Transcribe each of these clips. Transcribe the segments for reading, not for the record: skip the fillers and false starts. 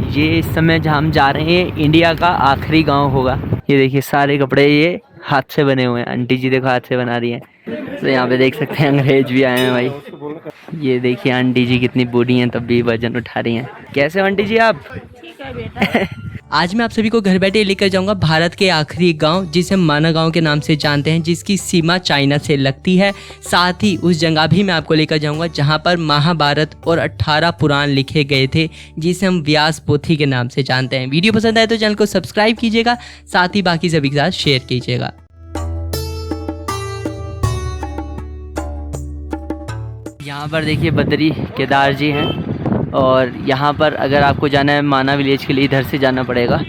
ये इस समय जहाँ हम जा रहे हैं इंडिया का आखिरी गांव होगा। ये देखिए सारे कपड़े ये हाथ से बने हुए हैं। आंटी जी देखो हाथ से बना रही हैं। तो यहाँ पे देख सकते हैं अंग्रेज भी आए हैं भाई। ये देखिए आंटी जी कितनी बूढ़ी हैं तब भी वजन उठा रही हैं। कैसे हो आंटी जी आप? ठीक है बेटा। आज मैं आप सभी को घर बैठे लेकर जाऊंगा भारत के आखिरी गांव, जिसे माना गांव के नाम से जानते हैं, जिसकी सीमा चाइना से लगती है। साथ ही उस जगह भी मैं आपको लेकर जाऊंगा जहां पर महाभारत और 18 पुराण लिखे गए थे, जिसे हम व्यास पोथी के नाम से जानते हैं। वीडियो पसंद आए तो चैनल को सब्सक्राइब कीजिएगा, साथ ही बाकी सभी के साथ शेयर कीजिएगा। यहाँ पर देखिए बद्री केदार जी हैं और यहाँ पर अगर आपको जाना है माना विलेज के लिए इधर से जाना पड़ेगा।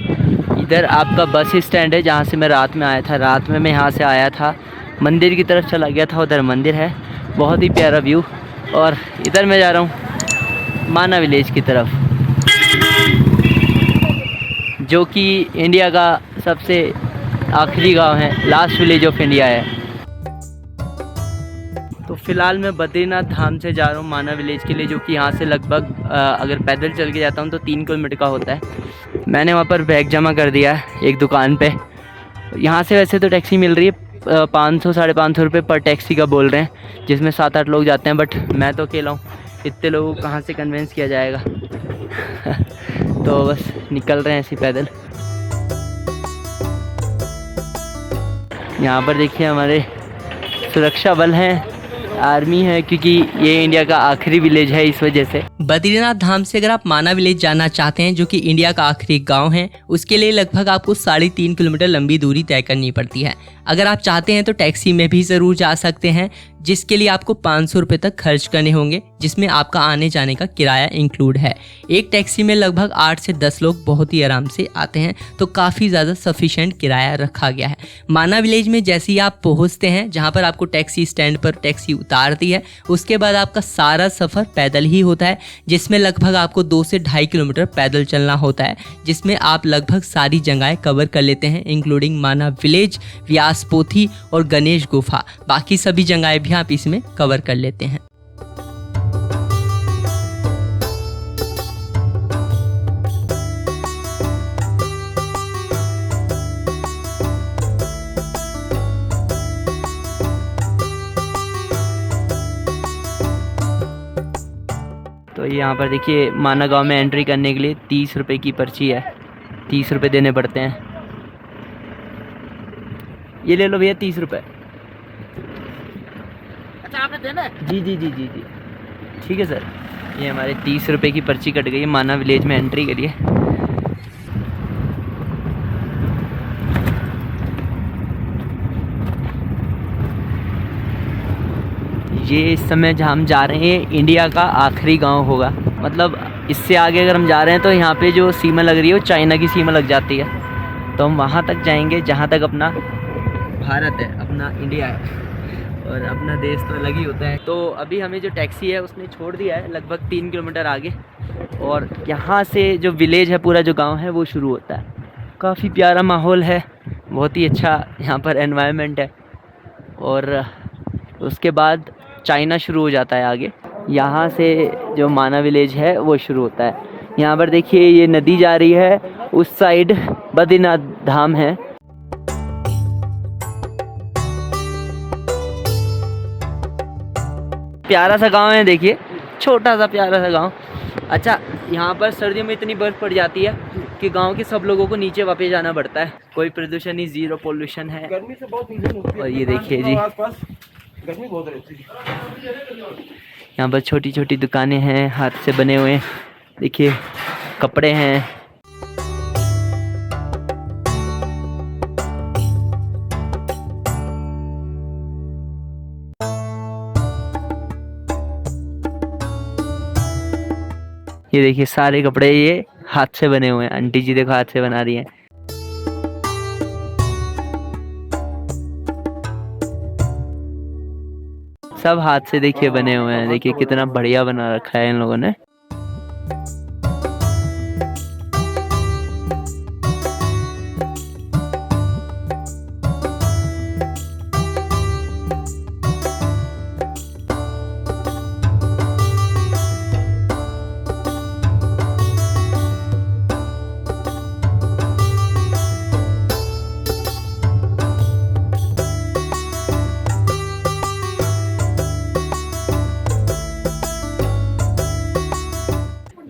इधर आपका बस स्टैंड है जहाँ से मैं रात में आया था। रात में मैं यहाँ से आया था, मंदिर की तरफ चला गया था। उधर मंदिर है, बहुत ही प्यारा व्यू। और इधर मैं जा रहा हूँ माना विलेज की तरफ, जो कि इंडिया का सबसे आखिरी गांव है, लास्ट विलेज ऑफ इंडिया है। तो फ़िलहाल मैं बद्रीनाथ धाम से जा रहा हूँ माना विलेज के लिए, जो कि यहाँ से लगभग अगर पैदल चल के जाता हूँ तो 3 किलोमीटर का होता है। मैंने वहाँ पर बैग जमा कर दिया है एक दुकान पे। यहाँ से वैसे तो टैक्सी मिल रही है 500 साढ़े 500 रुपये पर टैक्सी का बोल रहे हैं, जिसमें 7-8 लोग जाते हैं। बट मैं तो अकेला हूँ, इतने लोगों को कहाँ से कन्विंस किया जाएगा। तो बस निकल रहे हैं ऐसे पैदल। यहाँ पर देखिए हमारे सुरक्षा बल हैं, आर्मी है, क्योंकि ये इंडिया का आखिरी विलेज है इस वजह से। बद्रीनाथ धाम से अगर आप माना विलेज जाना चाहते हैं, जो कि इंडिया का आखिरी गांव है, उसके लिए लगभग आपको 3.5 किलोमीटर लंबी दूरी तय करनी पड़ती है। अगर आप चाहते हैं तो टैक्सी में भी ज़रूर जा सकते हैं, जिसके लिए आपको 500 रुपये तक खर्च करने होंगे, जिसमें आपका आने जाने का किराया इंक्लूड है। एक टैक्सी में लगभग 8 से 10 लोग बहुत ही आराम से आते हैं, तो काफ़ी ज़्यादा सफिशेंट किराया रखा गया है। माना विलेज में जैसे ही आप पहुँचते हैं, जहाँ पर आपको टैक्सी स्टैंड पर टैक्सी उतारती है, उसके बाद आपका सारा सफ़र पैदल ही होता है, जिसमें लगभग आपको 2 से 2.5 किलोमीटर पैदल चलना होता है, जिसमें आप लगभग सारी जगहें कवर कर लेते हैं, इंक्लूडिंग माना विलेज, व्यास पोथी और गणेश गुफा। बाकी सभी जगहें भी आप इसमें कवर कर लेते हैं। तो यहाँ पर देखिए माना गांव में एंट्री करने के लिए 30 रुपये की पर्ची है, 30 रुपये देने पड़ते हैं। ये ले लो भैया 30 रुपये। अच्छा आपने देना? जी जी जी जी जी ठीक है सर। ये हमारे 30 रुपये की पर्ची कट गई है माना विलेज में एंट्री के लिए। ये इस समय जहाँ हम जा रहे हैं इंडिया का आखिरी गांव होगा। मतलब इससे आगे अगर हम जा रहे हैं तो यहाँ पे जो सीमा लग रही है वो चाइना की सीमा लग जाती है। तो हम वहाँ तक जाएंगे जहाँ तक अपना भारत है, अपना इंडिया है, और अपना देश तो अलग ही होता है। तो अभी हमें जो टैक्सी है उसने छोड़ दिया है लगभग 3 किलोमीटर आगे, और यहाँ से जो विलेज है, पूरा जो गाँव है वो शुरू होता है। काफ़ी प्यारा माहौल है, बहुत ही अच्छा यहाँ पर एनवायरनमेंट है। और उसके बाद चाइना शुरू हो जाता है आगे। यहाँ से जो माना विलेज है वो शुरू होता है। यहाँ पर देखिए ये नदी जा रही है, उस साइड बद्रीनाथ धाम है। प्यारा सा गांव है, देखिए छोटा सा प्यारा सा गांव। अच्छा, यहाँ पर सर्दियों में इतनी बर्फ़ पड़ जाती है कि गांव के सब लोगों को नीचे वापस जाना पड़ता है। कोई प्रदूषण नहीं, 0 पोल्यूशन है। गर्मी से बहुत रीजन होती है। और ये देखिए जी, गर्मी बहुत रहती है। यहाँ पर छोटी छोटी दुकानें हैं, हाथ से बने हुए। देखिए कपड़े हैं। ये देखिए सारे कपड़े ये हाथ से बने हुए हैं। आंटी जी देखो हाथ से बना रही हैं। सब हाथ से देखिए बने हुए हैं। देखिए कितना बढ़िया बना रखा है इन लोगों ने।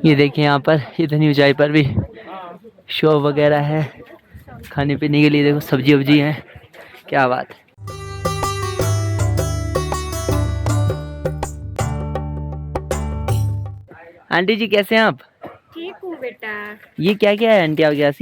ये देखिए यहाँ पर इतनी ऊंचाई पर भी शॉप वगैरह है खाने पीने के लिए। देखो सब्जी वब्जी है, क्या बात है। आंटी जी कैसे हैं आप? ठीक हूँ बेटा। ये क्या क्या है आंटी आपके पास?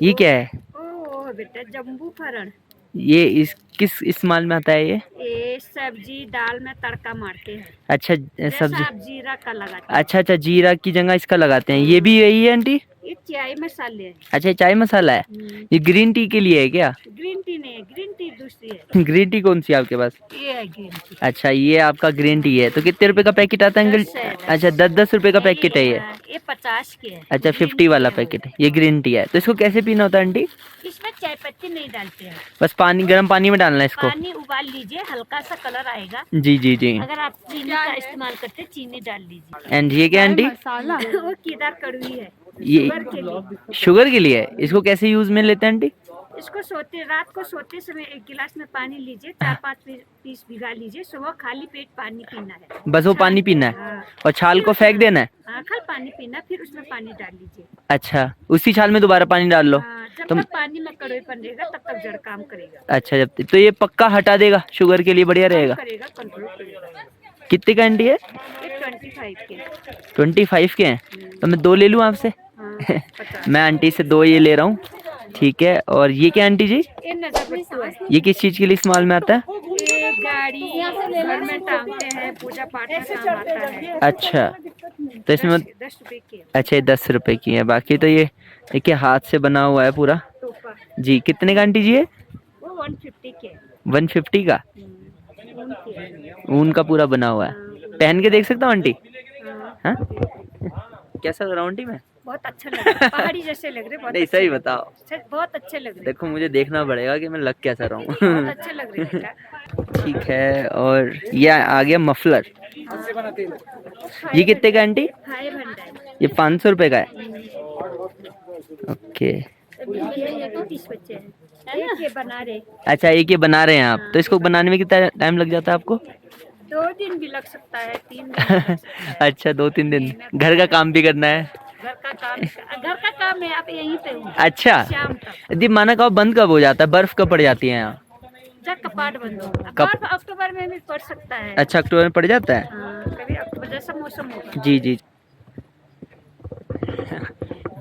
ये क्या है? ओ बेटा जम्बू फरण, ये किस इस्तेमाल में आता है ये? ये सब्जी दाल में तड़का मारते हैं। अच्छा जैसा सब्जी। आप जीरा का लगाते हैं। अच्छा जीरा की जगह इसका लगाते हैं। ये भी यही है आंटी? ये चाय मसाले है। अच्छा ये चाय मसाला है। ये ग्रीन टी के लिए है क्या? ग्रीन टी नहीं है, ग्रीन टी दूसरी है। ग्रीन टी कौन सी है आपके पास? ये है ग्रीन टी। अच्छा ये आपका ग्रीन टी है। तो कितने रुपए का पैकेट आता है अंकल? 10 है। अच्छा 10 रुपए का पैकेट है ये। ये 50 के है। अच्छा ग्रीन 50 टी वाला है। पैकेट है। ये ग्रीन टी है। तो इसको कैसे पीना होता है आंटी? इसमें चाय पत्ती नहीं डालते हैं। बस पानी, गर्म पानी में डालना है इसको? पानी उबाल लीजिए, हल्का सा कलर आएगा। जी जी जी। अगर आप चीनी का इस्तेमाल करते हैं चीनी डाल लीजिए। एंड ये क्या आंटी? वो केदार कड़वी है, ये शुगर के लिए। शुगर के लिए है। इसको कैसे यूज में लेते हैं आंटी? इसको रात को सोते समय एक गिलास में पानी लीजिए, 4-5 पीस भिगा लीजिए, सुबह खाली पेट पानी पीना है। बस वो पानी पीना है हाँ। और छाल को फेंक देना है? हाँ, खाली पानी पीना, फिर उसमें पानी डाल लीजिए। अच्छा उसी छाल में दोबारा पानी डाल लो? हाँ, जब तुम तक पानी में कड़वेपन रहेगा तब तक जड़ काम करेगा। अच्छा जब तो ये पक्का हटा देगा, शुगर के लिए बढ़िया रहेगा। करेगा, कंट्रोल करेगा। कितने का आंटी है? ये 25 के। 25 के हैं। तो मैं 2 ले लूँ आपसे? हाँ, 50। मैं आंटी से 2 ये ले रहा हूँ, ठीक है। और ये क्या आंटी जी? ये नजर बट्टू है। ये किस चीज के लिए इस्तेमाल में आता है? ये गाड़ी घर में टांगते हैं, पूजा पाठ में काम आता है। अच्छा तो इसमें 10 रुपए की है। अच्छा ये 10 रुपए की है। बाकी तो ये देखिए हाथ से बना हुआ है पूरा। टोपा जी कितने का आंटी जी है? वो 150 के। 150 का? ऊन की है। ऊन का पूरा बना हुआ है। हाँ, पहन के देख सकता हूँ आंटी? हाँ। हाँ कैसा लग रहा हूँ आंटी मैं? बहुत अच्छा लग रहा है, पहाड़ी जैसे लग रहे। बहुत नहीं अच्छे सही लग रहे। बताओ। सच बहुत अच्छे लग रहे। देखो मुझे देखना पड़ेगा कि मैं लग कैसा रहा हूँ। बहुत अच्छे लग रहे बेटा। ठीक है। और ये आ गया मफलर। ये कितने का आंटी? हाय भंडार। ये 500 रुपए का है। ओके ये तो 30 बच्चे हैं। एक ये बना रहे। अच्छा एक ये बना रहे हैं आप? तो इसको बनाने में कितना टाइम लग जाता है आपको? 2 दिन भी लग सकता है, 3 दिन भी लग सकता है। अच्छा 2-3 दिन। घर का काम भी करना है? घर का काम है, आप यहीं पे हो। अच्छा शाम तक यदि माना कब बंद कब हो जाता है? बर्फ कब पड़ जाती है यहाँ? जब कपाट बंद हो। कब? बर्फ अक्टूबर में भी पड़ सकता है। अच्छा अक्टूबर में पड़ जाता है? हाँ, कभी अक्टूबर जैसा मौसम होगा। जी जी।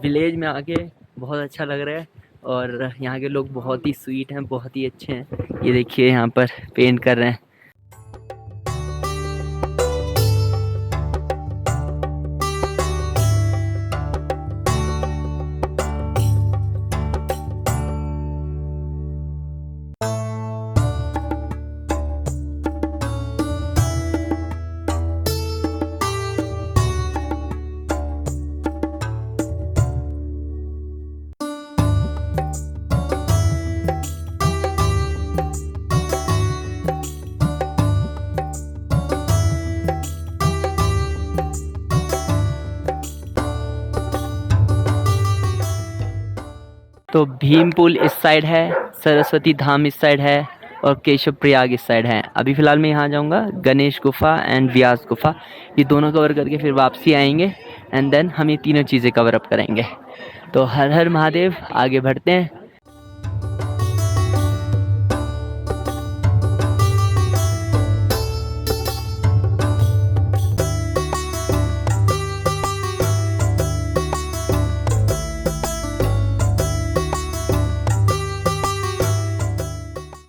विलेज में आके बहुत अच्छा लग रहा है और यहाँ के लोग बहुत ही स्वीट हैं, बहुत ही अच्छे हैं। ये देखिए यहाँ पर पेंट कर रहे हैं। तो भीम पुल इस साइड है, सरस्वती धाम इस साइड है और केशव प्रयाग इस साइड है। अभी फ़िलहाल मैं यहाँ जाऊँगा गणेश गुफा एंड व्यास गुफा, ये दोनों कवर करके फिर वापसी आएंगे एंड देन हम ये तीनों चीज़ें कवर अप करेंगे। तो हर हर महादेव, आगे बढ़ते हैं।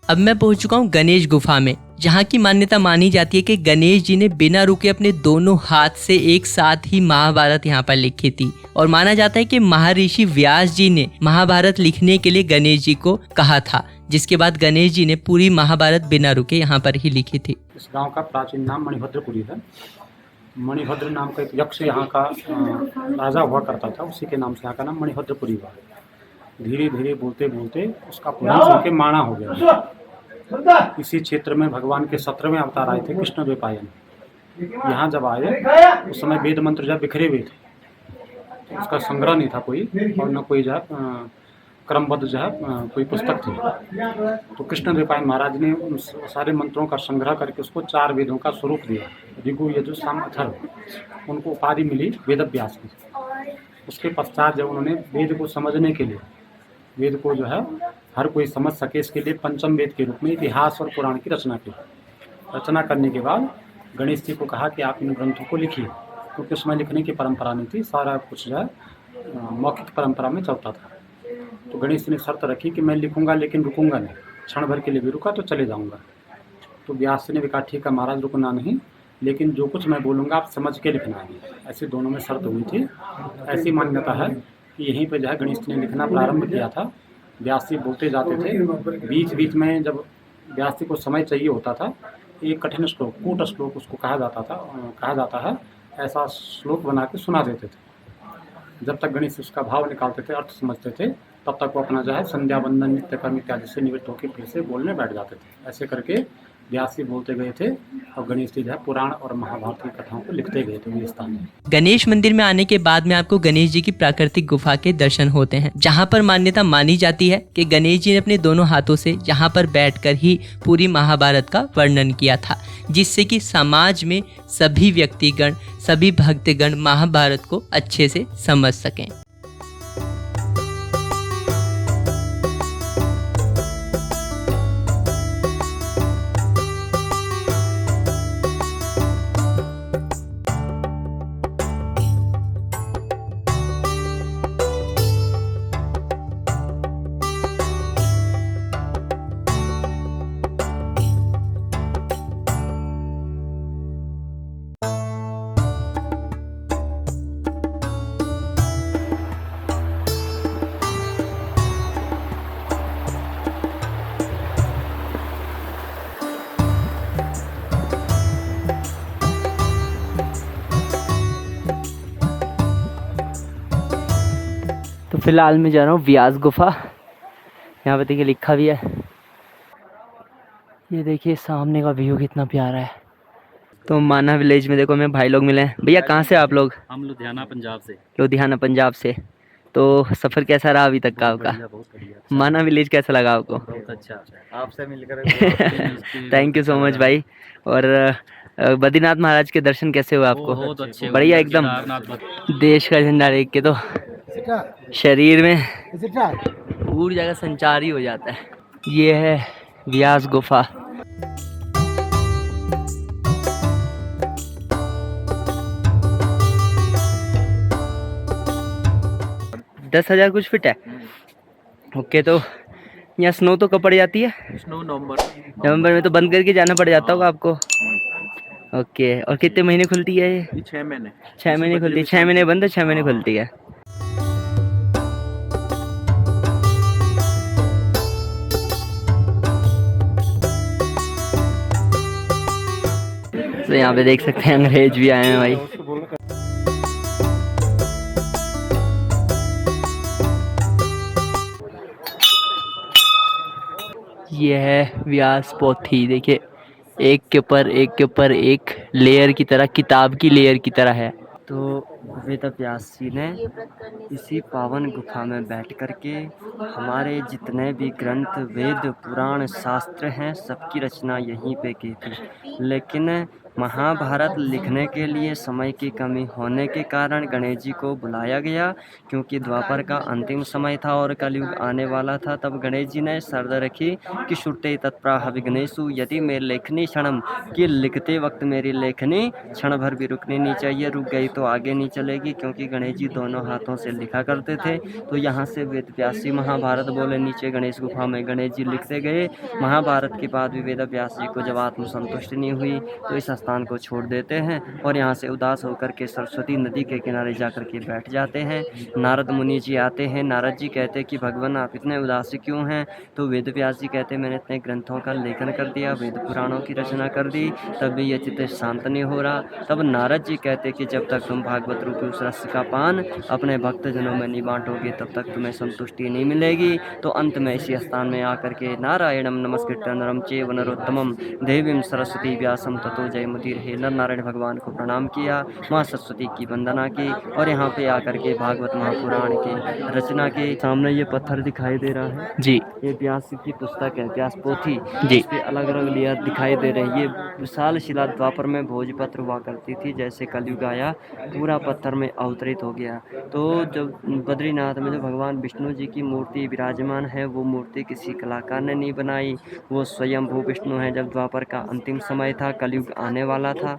अब मैं पहुंच चुका हूं गणेश गुफा में, जहां की मान्यता मानी जाती है कि गणेश जी ने बिना रुके अपने दोनों हाथ से एक साथ ही महाभारत यहां पर लिखी थी। और माना जाता है कि महर्षि व्यास जी ने महाभारत लिखने के लिए गणेश जी को कहा था, जिसके बाद गणेश जी ने पूरी महाभारत बिना रुके यहाँ पर ही लिखी थी। इस गांव का प्राचीन नाम मणिभद्रपुरी है। मणिभद्र नाम का एक यक्ष यहाँ का राजा हुआ करता था, उसी के नाम से यहाँ का नाम मणिभद्रपुरी हुआ। धीरे धीरे बोलते बोलते उसका पुराण सुन के माना हो गया। इसी क्षेत्र में भगवान के 17वें अवतार आए थे कृष्ण द्वैपायन। यहाँ जब आए उस समय वेद मंत्र जब बिखरे हुए थे, तो उसका संग्रह नहीं था कोई और न कोई जब क्रमबद्ध जो है कोई पुस्तक थी। तो कृष्णद्वैपायन महाराज ने उन सारे मंत्रों का संग्रह करके उसको 4 वेदों का स्वरूप दिया, ऋगु यजु साम अथर्व। उनको उपाधि मिली वेदव्यास की। उसके पश्चात जब उन्होंने वेद को समझने के लिए, वेद को जो है हर कोई समझ सके, इसके लिए पंचम वेद के रूप में इतिहास और पुराण की रचना की। रचना करने के बाद गणेश जी को कहा कि आप इन ग्रंथों को लिखिए, क्योंकि उसमें लिखने की परंपरा नहीं थी, सारा कुछ जो है मौखिक परंपरा में चलता था। तो गणेश जी ने शर्त रखी कि मैं लिखूंगा लेकिन रुकूंगा नहीं, क्षण भर के लिए भी रुका तो चले जाऊंगा। तो व्यास जी ने भी कहा ठीक है महाराज, रुकना नहीं, लेकिन जो कुछ मैं बोलूँगा आप समझ के लिखना है। ऐसी दोनों में शर्त हुई थी। ऐसी मान्यता है कि यहीं पर जो है गणेश जी ने लिखना प्रारंभ किया था। व्यास जी बोलते जाते थे, बीच बीच में जब व्यास जी को समय चाहिए होता था, एक कठिन श्लोक, कूट श्लोक उसको कहा जाता है, ऐसा श्लोक बना के सुना देते थे। जब तक गणेश उसका भाव निकालते थे, अर्थ समझते थे, तब तक वो अपना जो है संध्या वंदन नित्य कर्म इत्यादि से निवृत्त होकर फिर से बोलने बैठ जाते थे। ऐसे करके व्यास जी बोलते गए थे और गणेश जी जो है पुराण और महाभारत की कथाओं को लिखते गए थे इस स्थान में। गणेश मंदिर में आने के बाद में आपको गणेश जी की प्राकृतिक गुफा के दर्शन होते हैं, जहां पर मान्यता मानी जाती है कि गणेश जी ने अपने दोनों हाथों से यहां पर बैठकर ही पूरी महाभारत का वर्णन किया था, जिससे कि समाज में सभी व्यक्तिगण, सभी भक्तगण महाभारत को अच्छे से समझ सकें। तो फिलहाल मैं जा रहा हूँ व्यास गुफा। यहाँ पे देखिए लिखा भी है, ये देखिए सामने का व्यू कितना प्यारा है। तो माना विलेज में देखो मैं भाई लोग मिले हैं। भैया कहाँ से आप लोग? हम लुधियाना पंजाब से। लुधियाना पंजाब से। तो सफ़र कैसा रहा अभी तक का आपका? बहुत बढ़िया। माना विलेज कैसा लगा आपको? बहुत अच्छा, आपसे मिलकर थैंक यू सो मच भाई। और बद्रीनाथ महाराज के दर्शन कैसे हुए आपको? बहुत अच्छे, बढ़िया एकदम। देश का झंडा देख के तो शरीर में ऊर्जा का संचार ही हो जाता है। ये है व्यास गुफा। दस 10,000 कुछ फीट है। ओके, तो यहाँ स्नो तो कब पड़ जाती है? स्नो नवंबर में तो बंद करके जाना पड़ जाता होगा आपको। ओके, और कितने महीने खुलती है ये? 6 महीने। 6 महीने खुलती है। 6 महीने बंद है, 6 महीने खुलती है। तो यहाँ पे देख सकते हैं अंग्रेज भी आए हैं भाई। ये है व्यास पोथी। देखिए एक के ऊपर एक लेयर की तरह, किताब की लेयर की तरह है। तो वेद व्यास जी ने इसी पावन गुफा में बैठ कर के हमारे जितने भी ग्रंथ, वेद, पुराण, शास्त्र हैं, सबकी रचना यहीं पे की थी। लेकिन महाभारत लिखने के लिए समय की कमी होने के कारण गणेश जी को बुलाया गया, क्योंकि द्वापर का अंतिम समय था और कलयुग आने वाला था। तब गणेश जी ने शर्त रखी कि श्रुते तत्प्राह विघ्नेषु यदि मेरी लेखनी क्षणम, कि लिखते वक्त मेरी लेखनी क्षण भर भी रुकनी नहीं चाहिए। रुक गई तो आगे नहीं चलेगी, क्योंकि गणेश जी दोनों हाथों से लिखा करते थे। तो यहाँ से वेद व्यास जी महाभारत बोले, नीचे गणेश गुफा में गणेश जी लिखते गए। महाभारत के बाद भी वेद व्यास जी को जब आत्मसंतुष्टि नहीं हुई तो इस स्थान को छोड़ देते हैं और यहाँ से उदास होकर के सरस्वती नदी के किनारे जाकर के बैठ जाते हैं। नारद मुनि जी आते हैं। नारद जी कहते हैं कि भगवान आप इतने उदास क्यों हैं? तो वेद व्यास जी कहते हैं मैंने इतने ग्रंथों का लेखन कर दिया, वेद पुराणों की रचना कर दी, तब भी ये चित्त शांत नहीं हो रहा। तब नारद जी कहते कि जब तक तुम भागवत रूपी उस रस का पान अपने भक्तजनों में नहीं बांटोगे तब तक तुम्हें संतुष्टि नहीं मिलेगी। तो अंत में इसी स्थान में आकर के नारायणम नमस्कृत्य नरं चैव नरोत्तमं देवीं सरस्वती व्यासं ततो जयमुदीरयेत् समुद्री रहे। नर नारायण भगवान को प्रणाम किया, माँ सरस्वती की वंदना की और यहाँ पे आकर के भागवत महापुराण की रचना के सामने ये पत्थर दिखाई दे रहा है जी ये व्यास की पुस्तक है, व्यास पोथी। जी। इस पे अलग अलग लेयर दिखाई दे रही है। ये विशाल शिला द्वापर में भोजपत्र हुआ करती थी, जैसे कलयुग आया पूरा पत्थर में अवतरित हो गया। तो जब बद्रीनाथ में जो भगवान विष्णु जी की मूर्ति विराजमान है, वो मूर्ति किसी कलाकार ने नहीं बनाई, वो स्वयं भू विष्णु है। जब द्वापर का अंतिम समय था, कलयुग आने वाला था,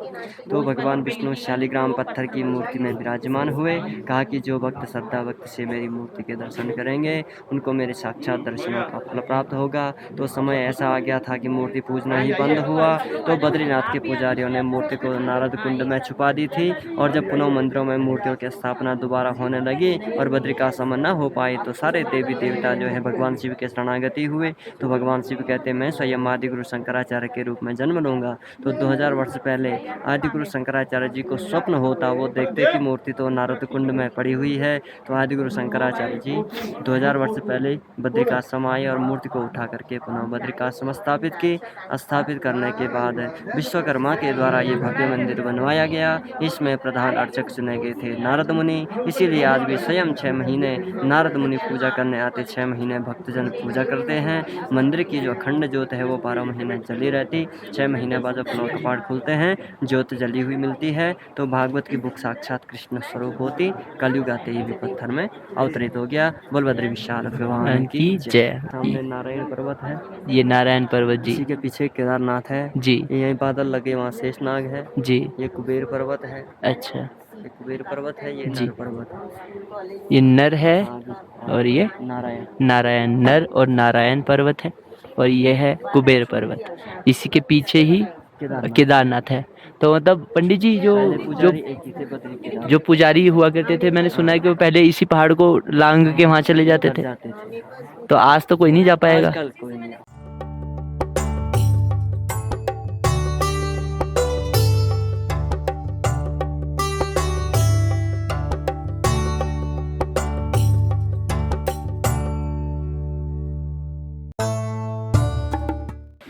तो भगवान विष्णु शालिग्राम पत्थर की मूर्ति में विराजमान हुए। कहा कि जो भक्त श्रद्धा भक्ति से मेरी मूर्ति के दर्शन करेंगे, उनको मेरे साक्षात दर्शनों का फल प्राप्त होगा। तो समय ऐसा आ गया था कि मूर्ति पूजना ही बंद हुआ। तो बद्रीनाथ के पुजारियों ने मूर्ति को नारद कुंड में छुपा दी थी, और जब पुनः मंदिरों में मूर्तियों की स्थापना दोबारा होने लगी और बद्रिकाश्रम न हो पाई, तो सारे देवी देवता जो है भगवान शिव के शरणागति हुए। तो भगवान शिव कहते मैं स्वयं आदि गुरु शंकराचार्य के रूप में जन्म लूँगा। तो 2000 वर्ष पहले आदि गुरु शंकराचार्य जी को स्वप्न होता, वो देखते कि मूर्ति तो नारद कुंड में पड़ी हुई है। तो आदि गुरु शंकराचार्य जी 2000 वर्ष पहले बद्रिकाश्रम आए और मूर्ति को उठा करके पुनः बद्रिकाश्रम स्थापित की। स्थापित करने के बाद विश्वकर्मा के द्वारा ये भव्य मंदिर बनवाया गया। इसमें प्रधान अर्चक चुने गए थे नारद मुनि, इसीलिए आज भी स्वयं 6 महीने नारद मुनि पूजा करने आते, 6 महीने भक्तजन पूजा करते हैं। मंदिर की जो अखंड ज्योत है वो 12 महीने जली रहती, 6 महीने बाद अपना कपाट खुलते हैं, ज्योत जली हुई मिलती है। तो भागवत की बुक साक्षात कृष्ण स्वरूप होती, कलयुग आते ही भी पत्थर में अवतरित हो गया। बलभद्र विशाल भगवान की जय। सामने नारायण पर्वत है, ये नारायण पर्वत जी। इसी के पीछे केदारनाथ है जी ये यहीं बादल लगे, वहाँ शेषनाग है। जी। ये कुबेर पर्वत है, अच्छा, ये कुबेर पर्वत है, ये जी। नर पर्वत है। ये नर है हाँ, और ये नारायण। नारायण, नर और नारायण पर्वत है, और ये है कुबेर पर्वत। इसी के पीछे ही केदारनाथ है। तो मतलब पंडित जी जो पुजारी एक ही थे, बद्री केदार जो पुजारी हुआ करते थे, मैंने सुना है कि वो पहले इसी पहाड़ को लांग के वहाँ चले जाते थे। जाते थे। तो आज तो कोई नहीं जा पाएगा। आजकल कोई नहीं।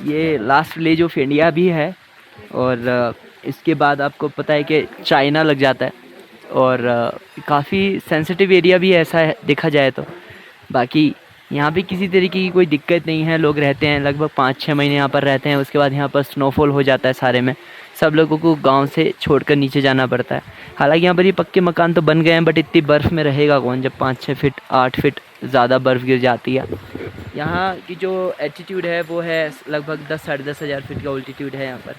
ये लास्ट विलेज ऑफ इंडिया भी है, और इसके बाद आपको पता है कि चाइना लग जाता है, और काफ़ी सेंसिटिव एरिया भी ऐसा है देखा जाए तो। बाकी यहाँ पे किसी तरीके की कोई दिक्कत नहीं है, लोग रहते हैं लगभग 5-6 महीने यहाँ पर रहते हैं। उसके बाद यहाँ पर स्नोफॉल हो जाता है सारे में, सब लोगों को गांव से छोड़कर नीचे जाना पड़ता है। हालांकि यहाँ पर ये पक्के मकान तो बन गए हैं, बट इतनी बर्फ़ में रहेगा कौन जब 5-6 फीट 8 फीट ज़्यादा बर्फ़ गिर जाती है। यहाँ की जो एल्टीट्यूड है वो है लगभग 10-10,500 फीट का एल्टीट्यूड है। यहाँ पर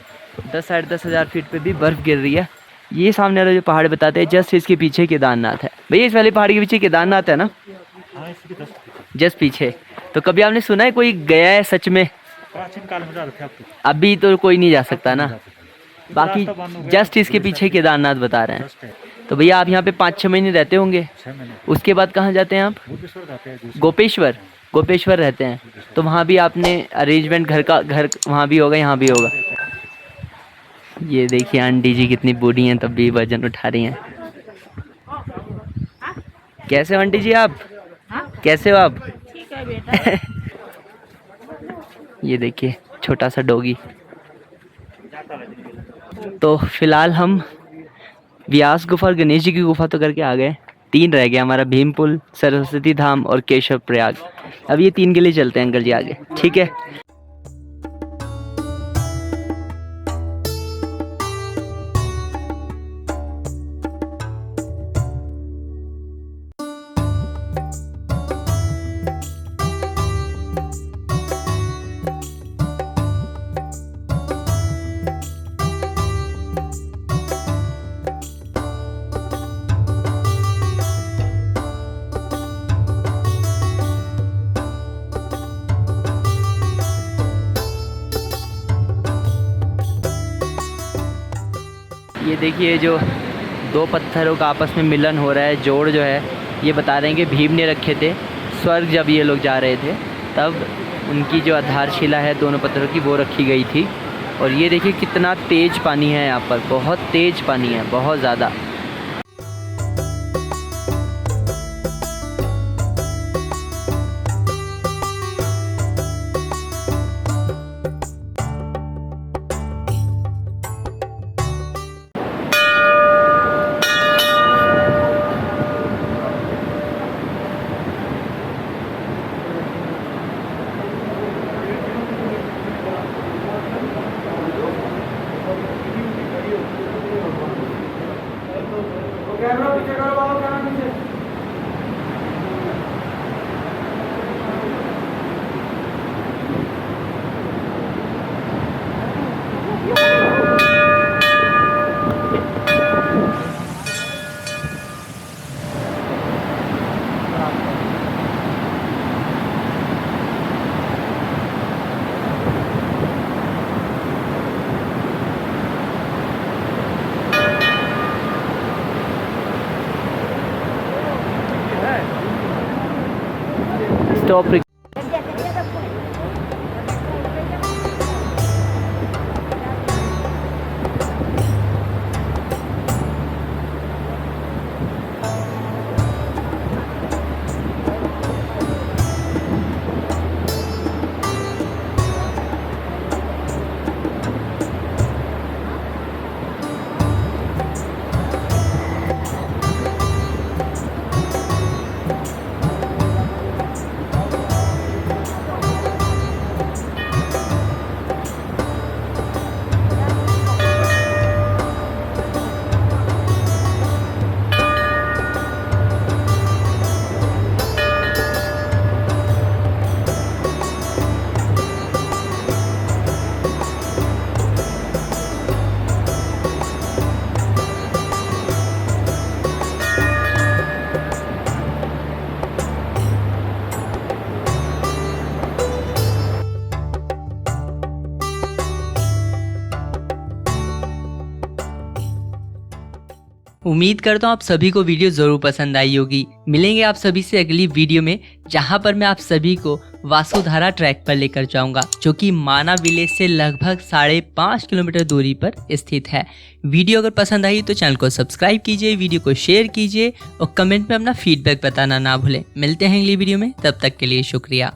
10-10,500 फीट पे भी बर्फ़ गिर रही है। ये सामने वाला जो पहाड़ बताते हैं, जस्ट इसके पीछे केदारनाथ है। भैया इस वाले पहाड़ के पीछे केदारनाथ है ना? जस्ट पीछे। तो कभी आपने सुना है कोई गया है सच में? प्राचीन काल में जाते थे, अब तो अभी तो कोई नहीं जा सकता ना। बाकी जस्ट इसके पीछे केदारनाथ बता रहे हैं। तो भैया आप यहाँ पे 5-6 महीने रहते होंगे, 6 महीने उसके बाद कहाँ जाते हैं आप? भूपेश्वर जाते हैं। गोपेश्वर। गोपेश्वर रहते हैं, तो वहाँ भी आपने अरेंजमेंट घर वहाँ भी होगा, यहाँ भी होगा। ये देखिए आंटी जी कितनी बूढ़ी हैं तब भी वजन उठा रही हैं। कैसे हो आंटी जी आप? कैसे हो आप? ठीक है बेटा। ये देखिए छोटा सा डॉगी। तो फिलहाल हम व्यास गुफा और गणेश जी की गुफा तो करके आ गए। 3 रह गया हमारा, भीमपुल, सरस्वती धाम और केशव प्रयाग। अब ये 3 के लिए चलते हैं अंकल जी आगे, ठीक है? ये देखिए जो 2 पत्थरों का आपस में मिलन हो रहा है, जोड़ जो है, ये बता रहे हैं कि भीम ने रखे थे स्वर्ग। जब ये लोग जा रहे थे तब उनकी जो आधारशिला है दोनों पत्थरों की, वो रखी गई थी। और ये देखिए कितना तेज़ पानी है यहाँ पर, बहुत तेज़ पानी है, बहुत ज़्यादा। स्टॉप। उम्मीद करता हूँ आप सभी को वीडियो ज़रूर पसंद आई होगी। मिलेंगे आप सभी से अगली वीडियो में, जहाँ पर मैं आप सभी को वासुधारा ट्रैक पर लेकर जाऊंगा, जो कि माना विलेज से लगभग 5.5 किलोमीटर दूरी पर स्थित है। वीडियो अगर पसंद आई तो चैनल को सब्सक्राइब कीजिए, वीडियो को शेयर कीजिए और कमेंट में अपना फीडबैक बताना ना भूलें। मिलते हैं अगली वीडियो में, तब तक के लिए शुक्रिया।